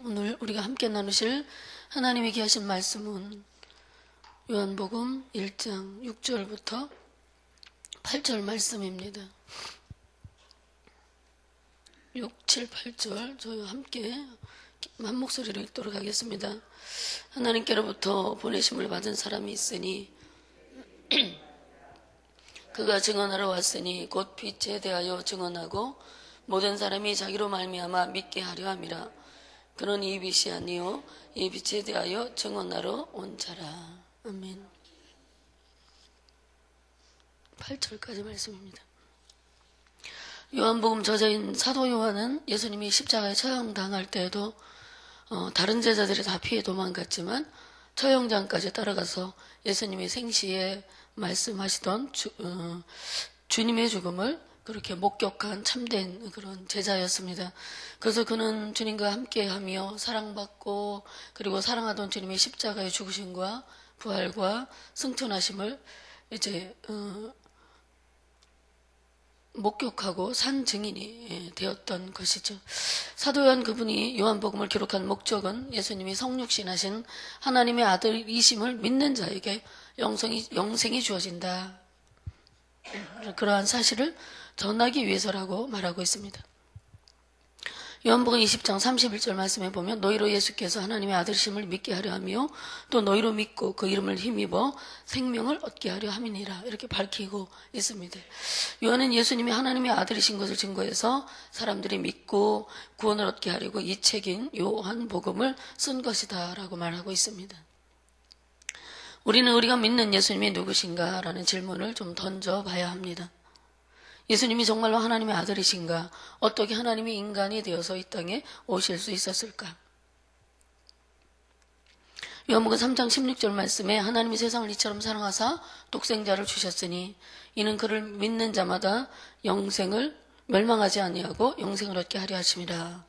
오늘 우리가 함께 나누실 하나님이 귀하신 말씀은 요한복음 1장 6절부터 8절 말씀입니다. 6, 7, 8절 저희 함께 한 목소리로 읽도록 하겠습니다. 하나님께로부터 보내심을 받은 사람이 있으니 그가 증언하러 왔으니 곧 빛에 대하여 증언하고 모든 사람이 자기로 말미암아 믿게 하려 함이라. 그는 이 빛이 아니요 이 빛에 대하여 증언하러 온 자라. 아멘. 8절까지 말씀입니다. 요한복음 저자인 사도 요한은 예수님이 십자가에 처형당할 때에도 다른 제자들이 다 피해 도망갔지만 처형장까지 따라가서 예수님이 생시에 말씀하시던 주님의 죽음을 그렇게 목격한 참된 그런 제자였습니다. 그래서 그는 주님과 함께하며 사랑받고 그리고 사랑하던 주님의 십자가의 죽으심과 부활과 승천하심을 이제 목격하고 산 증인이 되었던 것이죠. 사도 요한 그분이 요한복음을 기록한 목적은 예수님이 성육신하신 하나님의 아들이심을 믿는 자에게 영생이 주어진다. 그러한 사실을 전하기 위해서라고 말하고 있습니다. 요한복음 20장 31절 말씀에 보면 너희로 예수께서 하나님의 아들이심을 믿게 하려 하며 또 너희로 믿고 그 이름을 힘입어 생명을 얻게 하려 함이니라 이렇게 밝히고 있습니다. 요한은 예수님이 하나님의 아들이신 것을 증거해서 사람들이 믿고 구원을 얻게 하려고 이 책인 요한복음을 쓴 것이다 라고 말하고 있습니다. 우리가 믿는 예수님이 누구신가 라는 질문을 좀 던져봐야 합니다. 예수님이 정말로 하나님의 아들이신가? 어떻게 하나님이 인간이 되어서 이 땅에 오실 수 있었을까? 요한복음 3장 16절 말씀에 하나님이 세상을 이처럼 사랑하사 독생자를 주셨으니 이는 그를 믿는 자마다 영생을 멸망하지 아니하고 영생을 얻게 하려 하심이라.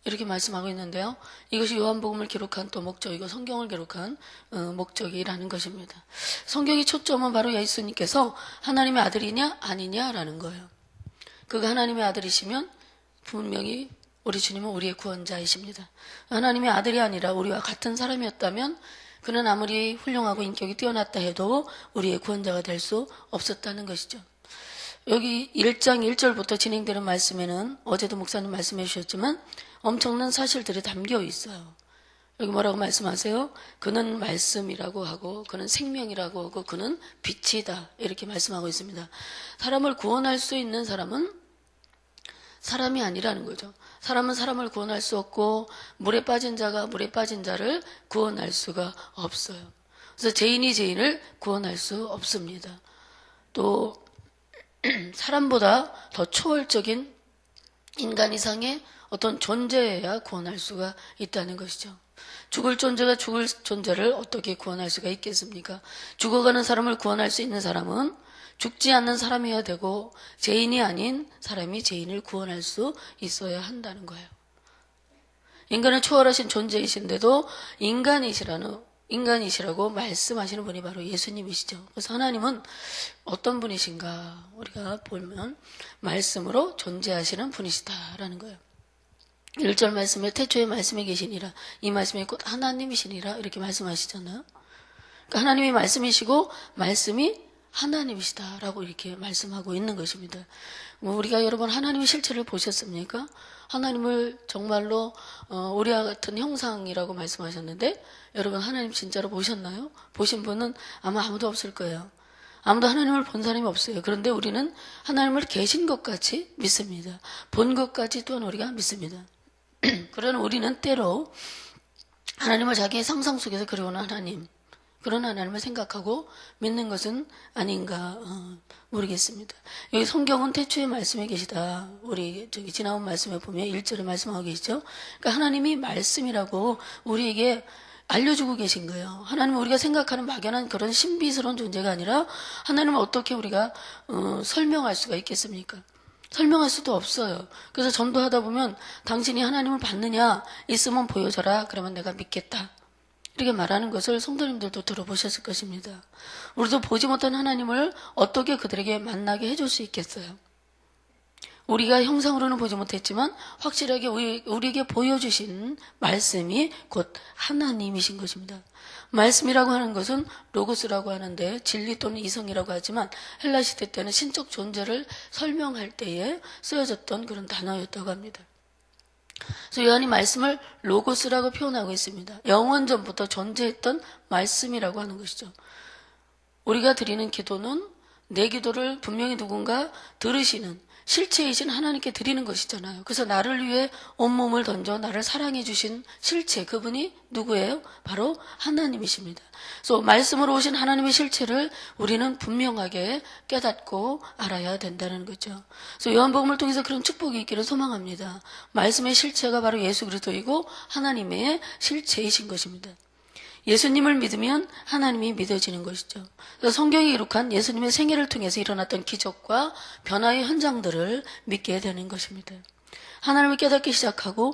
이렇게 말씀하고 있는데요. 이것이 요한복음을 기록한 또 목적이고 성경을 기록한 목적이라는 것입니다. 성경의 초점은 바로 예수님께서 하나님의 아들이냐 아니냐라는 거예요. 그가 하나님의 아들이시면 분명히 우리 주님은 우리의 구원자이십니다. 하나님의 아들이 아니라 우리와 같은 사람이었다면 그는 아무리 훌륭하고 인격이 뛰어났다 해도 우리의 구원자가 될 수 없었다는 것이죠. 여기 1장 1절부터 진행되는 말씀에는 어제도 목사님 말씀해 주셨지만 엄청난 사실들이 담겨 있어요. 여기 뭐라고 말씀하세요? 그는 말씀이라고 하고 그는 생명이라고 하고 그는 빛이다 이렇게 말씀하고 있습니다. 사람을 구원할 수 있는 사람은 사람이 아니라는 거죠. 사람은 사람을 구원할 수 없고 물에 빠진 자가 물에 빠진 자를 구원할 수가 없어요. 그래서 죄인이 죄인을 구원할 수 없습니다. 또 사람보다 더 초월적인 인간 이상의 어떤 존재여야 구원할 수가 있다는 것이죠. 죽을 존재가 죽을 존재를 어떻게 구원할 수가 있겠습니까? 죽어가는 사람을 구원할 수 있는 사람은 죽지 않는 사람이어야 되고 죄인이 아닌 사람이 죄인을 구원할 수 있어야 한다는 거예요. 인간을 초월하신 존재이신데도 인간이시라고 말씀하시는 분이 바로 예수님이시죠. 그래서 하나님은 어떤 분이신가 우리가 보면 말씀으로 존재하시는 분이시다라는 거예요. 1절 말씀에 태초에 말씀이 계시니라 이 말씀이 곧 하나님이시니라 이렇게 말씀하시잖아요. 그러니까 하나님이 말씀이시고 말씀이 하나님이시다라고 이렇게 말씀하고 있는 것입니다. 우리가 여러분 하나님의 실체를 보셨습니까? 하나님을 정말로 우리와 같은 형상이라고 말씀하셨는데 여러분 하나님 진짜로 보셨나요? 보신 분은 아마 아무도 없을 거예요. 아무도 하나님을 본 사람이 없어요. 그런데 우리는 하나님을 계신 것 같이 믿습니다. 본 것 같이 또한 우리가 믿습니다. 그러나 우리는 때로 하나님을 자기의 상상 속에서 그려오는 하나님 그런 하나님을 생각하고 믿는 것은 아닌가 모르겠습니다. 여기 성경은 태초에 말씀에 계시다. 우리 지나온 말씀에 보면 1절에 말씀하고 계시죠. 그러니까 하나님이 말씀이라고 우리에게 알려주고 계신 거예요. 하나님은 우리가 생각하는 막연한 그런 신비스러운 존재가 아니라 하나님을 어떻게 우리가 설명할 수가 있겠습니까? 설명할 수도 없어요. 그래서 전도하다 보면 당신이 하나님을 봤느냐? 있으면 보여줘라. 그러면 내가 믿겠다. 이렇게 말하는 것을 성도님들도 들어보셨을 것입니다. 우리도 보지 못한 하나님을 어떻게 그들에게 만나게 해줄 수 있겠어요? 우리가 형상으로는 보지 못했지만 확실하게 우리에게 보여주신 말씀이 곧 하나님이신 것입니다. 말씀이라고 하는 것은 로고스라고 하는데 진리 또는 이성이라고 하지만 헬라 시대 때는 신적 존재를 설명할 때에 쓰여졌던 그런 단어였다고 합니다. 그래서 요한이 말씀을 로고스라고 표현하고 있습니다. 영원 전부터 존재했던 말씀이라고 하는 것이죠. 우리가 드리는 기도는 내 기도를 분명히 누군가 들으시는 실체이신 하나님께 드리는 것이잖아요. 그래서 나를 위해 온몸을 던져 나를 사랑해 주신 실체, 그분이 누구예요? 바로 하나님이십니다. 그래서 말씀으로 오신 하나님의 실체를 우리는 분명하게 깨닫고 알아야 된다는 거죠. 그래서 요한복음을 통해서 그런 축복이 있기를 소망합니다. 말씀의 실체가 바로 예수 그리스도이고 하나님의 실체이신 것입니다. 예수님을 믿으면 하나님이 믿어지는 것이죠. 성경이 기록한 예수님의 생애를 통해서 일어났던 기적과 변화의 현장들을 믿게 되는 것입니다. 하나님을 깨닫기 시작하고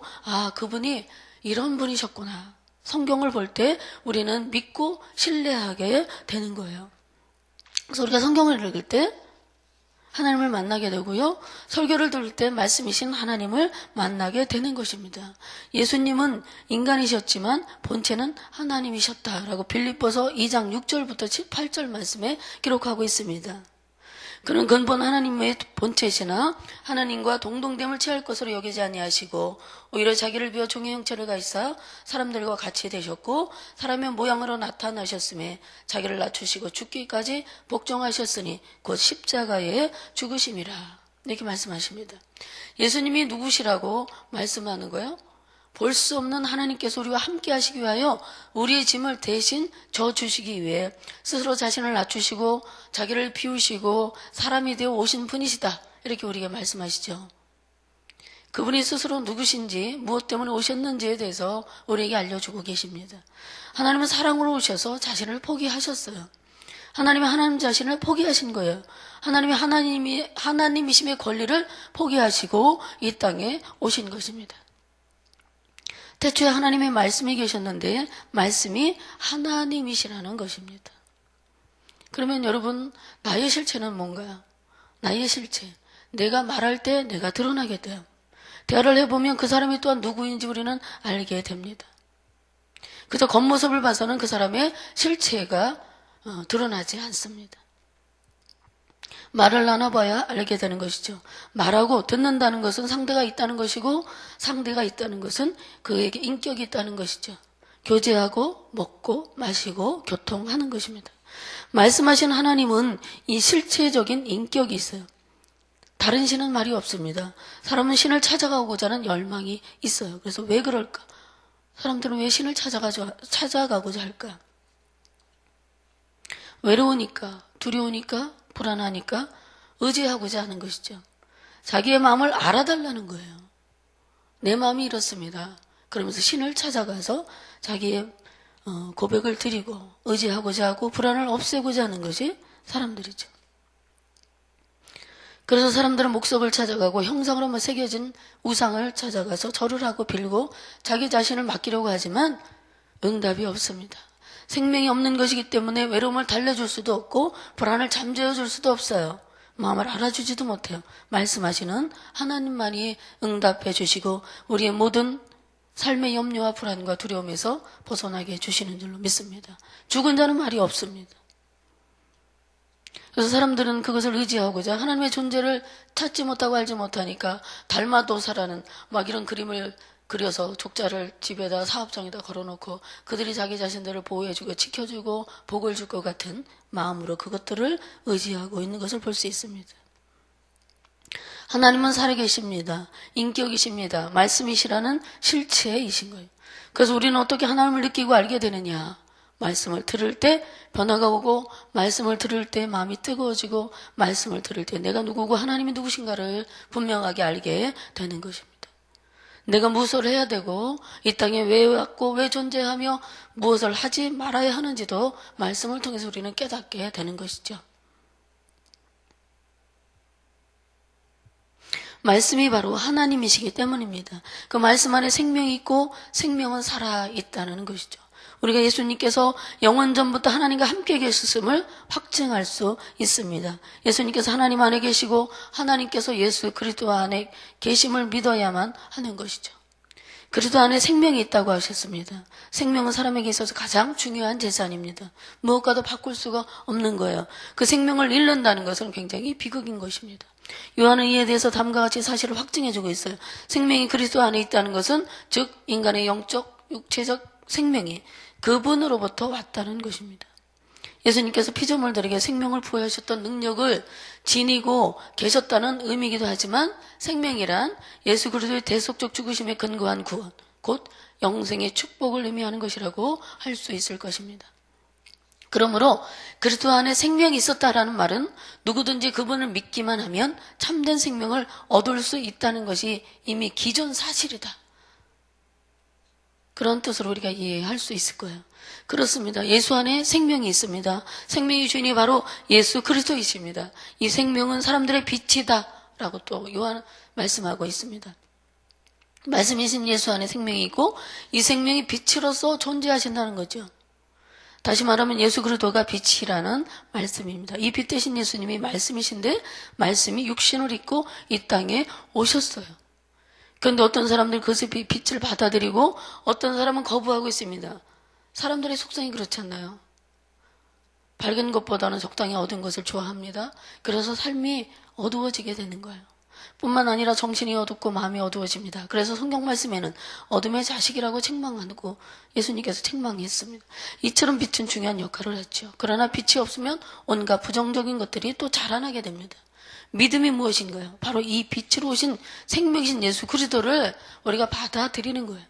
그분이 이런 분이셨구나. 성경을 볼 때 우리는 믿고 신뢰하게 되는 거예요. 그래서 우리가 성경을 읽을 때 하나님을 만나게 되고요. 설교를 들을 때 말씀이신 하나님을 만나게 되는 것입니다. 예수님은 인간이셨지만 본체는 하나님이셨다라고 빌립보서 2장 6절부터 8절 말씀에 기록하고 있습니다. 그는 근본 하나님의 본체시나 하나님과 동등됨을 취할 것으로 여기지 아니하시고 오히려 자기를 비워 종의 형체를 가지사 사람들과 같이 되셨고 사람의 모양으로 나타나셨음에 자기를 낮추시고 죽기까지 복종하셨으니 곧 십자가에 죽으심이라. 이렇게 말씀하십니다. 예수님이 누구시라고 말씀하는 거예요? 볼 수 없는 하나님께서 우리와 함께 하시기 위하여 우리의 짐을 대신 져주시기 위해 스스로 자신을 낮추시고 자기를 비우시고 사람이 되어 오신 분이시다. 이렇게 우리에게 말씀하시죠. 그분이 스스로 누구신지 무엇 때문에 오셨는지에 대해서 우리에게 알려주고 계십니다. 하나님은 사랑으로 오셔서 자신을 포기하셨어요. 하나님이 하나님 자신을 포기하신 거예요. 하나님이 하나님이심의 권리를 포기하시고 이 땅에 오신 것입니다. 태초에 하나님의 말씀이 계셨는데 말씀이 하나님이시라는 것입니다. 그러면 여러분, 나의 실체는 뭔가요? 나의 실체. 내가 말할 때 내가 드러나게 돼요. 대화를 해보면 그 사람이 또한 누구인지 우리는 알게 됩니다. 그저 겉모습을 봐서는 그 사람의 실체가 드러나지 않습니다. 말을 나눠봐야 알게 되는 것이죠. 말하고 듣는다는 것은 상대가 있다는 것이고 상대가 있다는 것은 그에게 인격이 있다는 것이죠. 교제하고 먹고 마시고 교통하는 것입니다. 말씀하신 하나님은 이 실체적인 인격이 있어요. 다른 신은 말이 없습니다. 사람은 신을 찾아가고자 하는 열망이 있어요. 그래서 왜 그럴까? 사람들은 왜 신을 찾아가고자 할까? 외로우니까, 두려우니까, 불안하니까 의지하고자 하는 것이죠. 자기의 마음을 알아달라는 거예요. 내 마음이 이렇습니다. 그러면서 신을 찾아가서 자기의 고백을 드리고 의지하고자 하고 불안을 없애고자 하는 것이 사람들이죠. 그래서 사람들은 목석을 찾아가고 형상으로만 새겨진 우상을 찾아가서 절을 하고 빌고 자기 자신을 맡기려고 하지만 응답이 없습니다. 생명이 없는 것이기 때문에 외로움을 달래줄 수도 없고 불안을 잠재워줄 수도 없어요. 마음을 알아주지도 못해요. 말씀하시는 하나님만이 응답해 주시고 우리의 모든 삶의 염려와 불안과 두려움에서 벗어나게 해주시는 줄로 믿습니다. 죽은 자는 말이 없습니다. 그래서 사람들은 그것을 의지하고자 하나님의 존재를 찾지 못하고 알지 못하니까 달마도사라는 막 이런 그림을 그려서 족자를 집에다 사업장에다 걸어놓고 그들이 자기 자신들을 보호해주고 지켜주고 복을 줄 것 같은 마음으로 그것들을 의지하고 있는 것을 볼 수 있습니다. 하나님은 살아계십니다. 인격이십니다. 말씀이시라는 실체이신 거예요. 그래서 우리는 어떻게 하나님을 느끼고 알게 되느냐? 말씀을 들을 때 변화가 오고 말씀을 들을 때 마음이 뜨거워지고 말씀을 들을 때 내가 누구고 하나님이 누구신가를 분명하게 알게 되는 것입니다. 내가 무엇을 해야 되고 이 땅에 왜 왔고 왜 존재하며 무엇을 하지 말아야 하는지도 말씀을 통해서 우리는 깨닫게 되는 것이죠. 말씀이 바로 하나님이시기 때문입니다. 그 말씀 안에 생명이 있고 생명은 살아있다는 것이죠. 우리가 예수님께서 영원 전부터 하나님과 함께 계셨음을 확증할 수 있습니다. 예수님께서 하나님 안에 계시고 하나님께서 예수 그리스도 안에 계심을 믿어야만 하는 것이죠. 그리스도 안에 생명이 있다고 하셨습니다. 생명은 사람에게 있어서 가장 중요한 재산입니다. 무엇과도 바꿀 수가 없는 거예요. 그 생명을 잃는다는 것은 굉장히 비극인 것입니다. 요한은 이에 대해서 다음과 같이 사실을 확증해주고 있어요. 생명이 그리스도 안에 있다는 것은 즉 인간의 영적, 육체적 생명이 그분으로부터 왔다는 것입니다. 예수님께서 피조물들에게 생명을 부여하셨던 능력을 지니고 계셨다는 의미이기도 하지만 생명이란 예수 그리스도의 대속적 죽으심에 근거한 구원, 곧 영생의 축복을 의미하는 것이라고 할 수 있을 것입니다. 그러므로 그리스도 안에 생명이 있었다라는 말은 누구든지 그분을 믿기만 하면 참된 생명을 얻을 수 있다는 것이 이미 기존 사실이다. 그런 뜻으로 우리가 이해할 수 있을 거예요. 그렇습니다. 예수 안에 생명이 있습니다. 생명의 주인이 바로 예수 그리스도이십니다. 이 생명은 사람들의 빛이다 라고 또 요한 말씀하고 있습니다. 말씀이신 예수 안에 생명이 있고 이 생명이 빛으로서 존재하신다는 거죠. 다시 말하면 예수 그리스도가 빛이라는 말씀입니다. 이 빛 대신 예수님이 말씀이신데 말씀이 육신을 입고 이 땅에 오셨어요. 그런데 어떤 사람들 그 빛을 받아들이고 어떤 사람은 거부하고 있습니다. 사람들의 속성이 그렇지 않나요? 밝은 것보다는 적당히 어두운 것을 좋아합니다. 그래서 삶이 어두워지게 되는 거예요. 뿐만 아니라 정신이 어둡고 마음이 어두워집니다. 그래서 성경 말씀에는 어둠의 자식이라고 책망하고 예수님께서 책망했습니다. 이처럼 빛은 중요한 역할을 했죠. 그러나 빛이 없으면 온갖 부정적인 것들이 또 자라나게 됩니다. 믿음이 무엇인가요? 바로 이 빛으로 오신 생명이신 예수 그리스도를 우리가 받아들이는 거예요.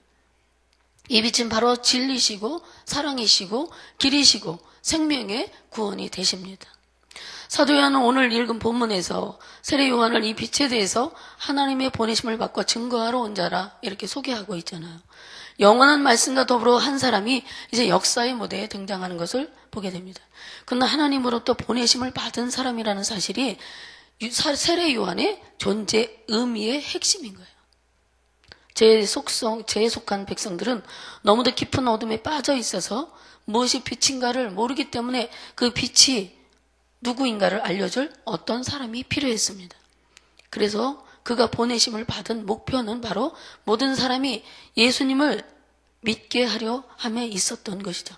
이 빛은 바로 진리시고 사랑이시고 길이시고 생명의 구원이 되십니다. 사도 요한은 오늘 읽은 본문에서 세례 요한을 이 빛에 대해서 하나님의 보내심을 받고 증거하러 온 자라 이렇게 소개하고 있잖아요. 영원한 말씀과 더불어 한 사람이 이제 역사의 무대에 등장하는 것을 보게 됩니다. 그러나 하나님으로부터 보내심을 받은 사람이라는 사실이 세례 요한의 존재 의미의 핵심인 거예요. 제 속한 백성들은 너무도 깊은 어둠에 빠져 있어서 무엇이 빛인가를 모르기 때문에 그 빛이 누구인가를 알려줄 어떤 사람이 필요했습니다. 그래서 그가 보내심을 받은 목표는 바로 모든 사람이 예수님을 믿게 하려 함에 있었던 것이죠.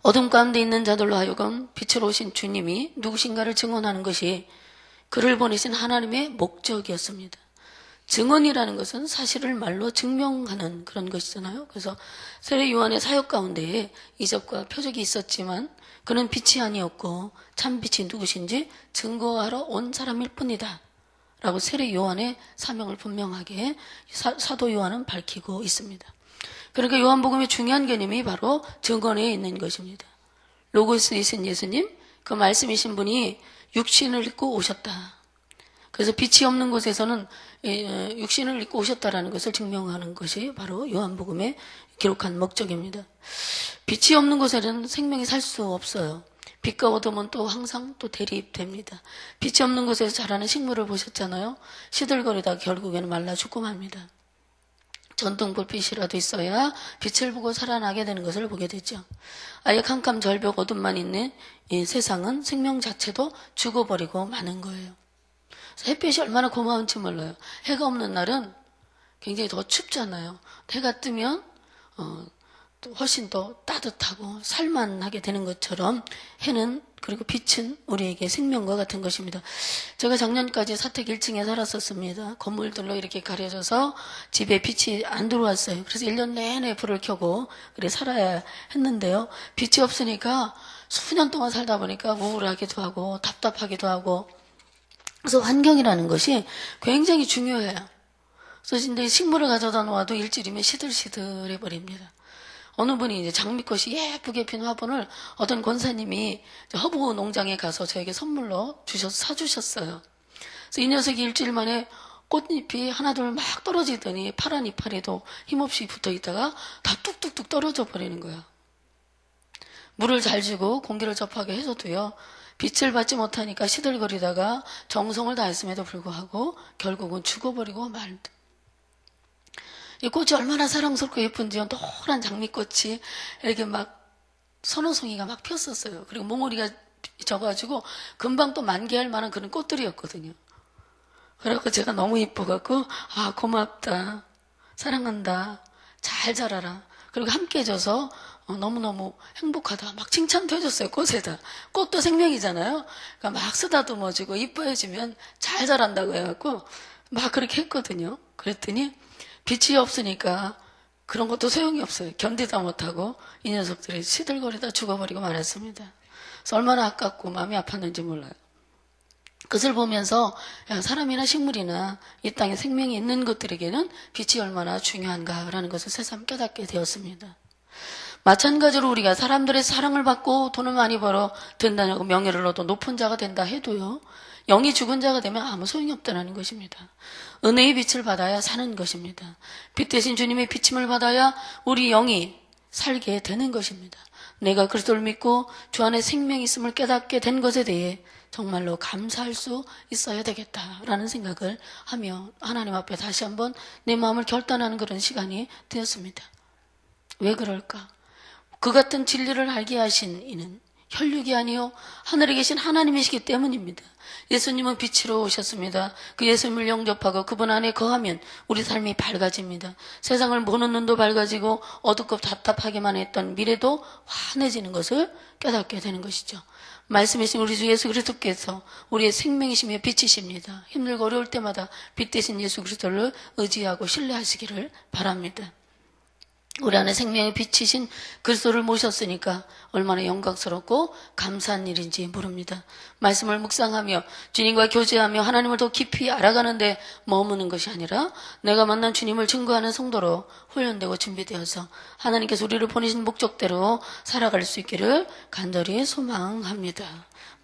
어둠 가운데 있는 자들로 하여금 빛으로 오신 주님이 누구신가를 증언하는 것이 그를 보내신 하나님의 목적이었습니다. 증언이라는 것은 사실을 말로 증명하는 그런 것이잖아요. 그래서 세례 요한의 사역 가운데에 이적과 표적이 있었지만 그는 빛이 아니었고 참 빛이 누구신지 증거하러 온 사람일 뿐이다 라고 세례 요한의 사명을 분명하게 사도 요한은 밝히고 있습니다. 그러니까 요한복음의 중요한 개념이 바로 증언에 있는 것입니다. 로고스이신 예수님, 그 말씀이신 분이 육신을 입고 오셨다. 그래서 빛이 없는 곳에서는 육신을 입고 오셨다라는 것을 증명하는 것이 바로 요한복음에 기록한 목적입니다. 빛이 없는 곳에는 생명이 살 수 없어요. 빛과 어둠은 또 항상 또 대립됩니다. 빛이 없는 곳에서 자라는 식물을 보셨잖아요. 시들거리다 결국에는 말라 죽고 맙니다. 전등불빛이라도 있어야 빛을 보고 살아나게 되는 것을 보게 되죠. 아예 캄캄 절벽 어둠만 있는 이 세상은 생명 자체도 죽어버리고 마는 거예요. 햇빛이 얼마나 고마운지 몰라요. 해가 없는 날은 굉장히 더 춥잖아요. 해가 뜨면 또 훨씬 더 따뜻하고 살만하게 되는 것처럼 해는 그리고 빛은 우리에게 생명과 같은 것입니다. 제가 작년까지 사택 1층에 살았었습니다. 건물들로 이렇게 가려져서 집에 빛이 안 들어왔어요. 그래서 1년 내내 불을 켜고 그래 살아야 했는데요. 빛이 없으니까 수년 동안 살다 보니까 우울하기도 하고 답답하기도 하고 그래서 환경이라는 것이 굉장히 중요해요. 그래서 이제 식물을 가져다 놓아도 일주일이면 시들시들해 버립니다. 어느 분이 이제 장미꽃이 예쁘게 핀 화분을 어떤 권사님이 허브 농장에 가서 저에게 선물로 사주셨어요. 그래서 이 녀석이 일주일 만에 꽃잎이 하나둘 막 떨어지더니 파란 이파리도 힘없이 붙어 있다가 다 뚝뚝뚝 떨어져 버리는 거야. 물을 잘 주고 공기를 접하게 해줘도요. 빛을 받지 못하니까 시들거리다가 정성을 다했음에도 불구하고 결국은 죽어버리고 말다. 이 꽃이 얼마나 사랑스럽고 예쁜지요. 노란 장미꽃이 이렇게 막 선호송이가 막 폈었어요. 그리고 몽우리가 져가지고 금방 또 만개할 만한 그런 꽃들이었거든요. 그래갖고 제가 너무 이뻐갖고 아 고맙다, 사랑한다, 잘 자라라. 그리고 함께 해줘서 너무너무 행복하다 막 칭찬도 해줬어요. 꽃에다. 꽃도 생명이잖아요. 그러니까 막 쓰다듬어주고 이뻐해주면 잘 자란다고 해갖고 막 그렇게 했거든요. 그랬더니 빛이 없으니까 그런 것도 소용이 없어요. 견디다 못하고 이 녀석들이 시들거리다 죽어버리고 말았습니다. 그래서 얼마나 아깝고 마음이 아팠는지 몰라요. 그것을 보면서 사람이나 식물이나 이 땅에 생명이 있는 것들에게는 빛이 얼마나 중요한가라는 것을 새삼 깨닫게 되었습니다. 마찬가지로 우리가 사람들의 사랑을 받고 돈을 많이 벌어 된다고 명예를 얻어 높은 자가 된다 해도요, 영이 죽은 자가 되면 아무 소용이 없다는 것입니다. 은혜의 빛을 받아야 사는 것입니다. 빛 대신 주님의 비침을 받아야 우리 영이 살게 되는 것입니다. 내가 그리스도를 믿고 주 안에 생명이 있음을 깨닫게 된 것에 대해 정말로 감사할 수 있어야 되겠다라는 생각을 하며 하나님 앞에 다시 한번 내 마음을 결단하는 그런 시간이 되었습니다. 왜 그럴까? 그 같은 진리를 알게 하신 이는 혈육이 아니요 하늘에 계신 하나님이시기 때문입니다. 예수님은 빛으로 오셨습니다. 그 예수님을 영접하고 그분 안에 거하면 우리 삶이 밝아집니다. 세상을 보는 눈도 밝아지고 어둡고 답답하게만 했던 미래도 환해지는 것을 깨닫게 되는 것이죠. 말씀이신 우리 주 예수 그리스도께서 우리의 생명이시며 빛이십니다. 힘들고 어려울 때마다 빛 대신 예수 그리스도를 의지하고 신뢰하시기를 바랍니다. 우리 안에 생명의 빛이신 그리스도를 모셨으니까 얼마나 영광스럽고 감사한 일인지 모릅니다. 말씀을 묵상하며 주님과 교제하며 하나님을 더 깊이 알아가는데 머무는 것이 아니라 내가 만난 주님을 증거하는 성도로 훈련되고 준비되어서 하나님께서 우리를 보내신 목적대로 살아갈 수 있기를 간절히 소망합니다.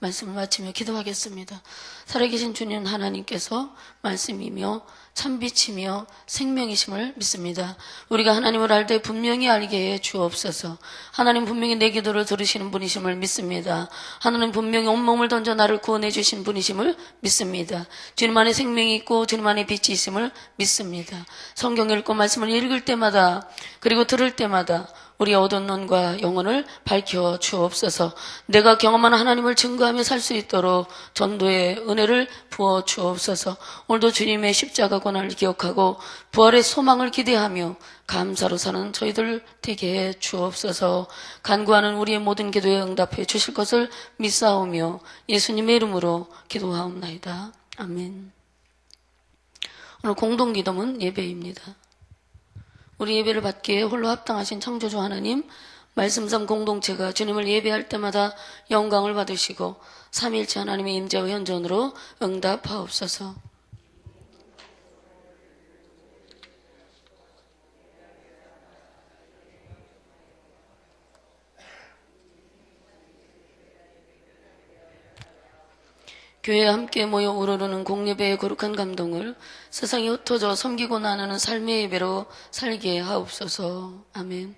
말씀을 마치며 기도하겠습니다. 살아계신 주님 하나님께서 말씀이며 참빛이며 생명이심을 믿습니다. 우리가 하나님을 알 때 분명히 알게 해 주옵소서. 하나님 분명히 내 기도를 들으시는 분이심을 믿습니다. 하나님 분명히 온몸을 던져 나를 구원해 주신 분이심을 믿습니다. 주님 안에 생명이 있고 주님 안에 빛이 있음을 믿습니다. 성경 읽고 말씀을 읽을 때마다 그리고 들을 때마다 우리의 어두운 눈과 영혼을 밝혀 주옵소서. 내가 경험한 하나님을 증거하며 살 수 있도록 전도의 은혜를 부어 주옵소서. 오늘도 주님의 십자가 고난을 기억하고 부활의 소망을 기대하며 감사로 사는 저희들 되게 해 주옵소서. 간구하는 우리의 모든 기도에 응답해 주실 것을 믿사오며 예수님의 이름으로 기도하옵나이다. 아멘. 오늘 공동기도문 예배입니다. 우리 예배를 받기에 홀로 합당하신 창조주 하나님, 말씀상 공동체가 주님을 예배할 때마다 영광을 받으시고 삼위일체 하나님의 임재와 현존으로 응답하옵소서. 교회에 함께 모여 우러르는 공예배의 거룩한 감동을 세상에 흩어져 섬기고 나누는 삶의 예배로 살게 하옵소서. 아멘.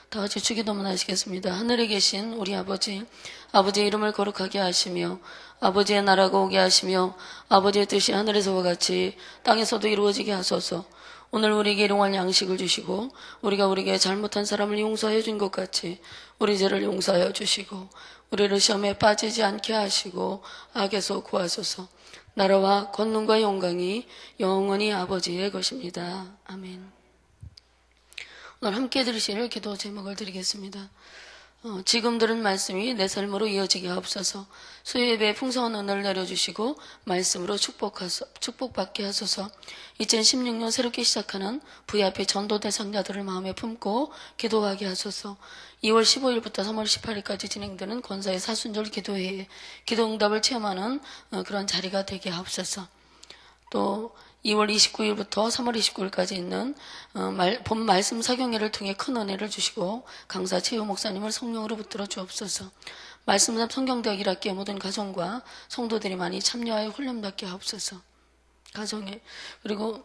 다 같이 주기도문 하시겠습니다. 하늘에 계신 우리 아버지, 아버지의 이름을 거룩하게 하시며 아버지의 나라가 오게 하시며 아버지의 뜻이 하늘에서와 같이 땅에서도 이루어지게 하소서. 오늘 우리에게 일용할 양식을 주시고 우리가 우리에게 잘못한 사람을 용서해 준 것 같이 우리 죄를 용서하여 주시고 우리를 시험에 빠지지 않게 하시고 악에서 구하소서. 나라와 권능과 영광이 영원히 아버지의 것입니다. 아멘. 오늘 함께 들으실 기도 제목을 드리겠습니다. 지금 들은 말씀이 내 삶으로 이어지게 하옵소서. 수요예배에 풍성한 은혜를 내려주시고 말씀으로 축복받게 하소서. 2016년 새롭게 시작하는 VIP 전도 대상자들을 마음에 품고 기도하게 하소서. 2월 15일부터 3월 18일까지 진행되는 권사의 사순절 기도회에 기도응답을 체험하는 그런 자리가 되게 하옵소서. 또 2월 29일부터 3월 29일까지 있는 본 말씀 사경회를 통해 큰 은혜를 주시고 강사 최우 목사님을 성령으로 붙들어 주옵소서. 말씀상 성경대학 1학기의 모든 가정과 성도들이 많이 참여하여 훈련받게 하옵소서. 가정에 그리고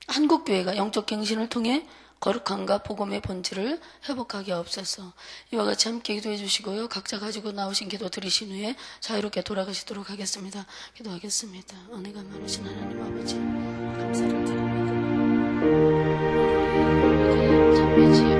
한국교회가 영적 갱신을 통해 거룩함과 복음의 본질을 회복하게 하옵소서. 이와 같이 함께 기도해 주시고요. 각자 가지고 나오신 기도 들으신 후에 자유롭게 돌아가시도록 하겠습니다. 기도하겠습니다. 은혜가 많으신 하나님 아버지 감사를 드립니다. 예지요.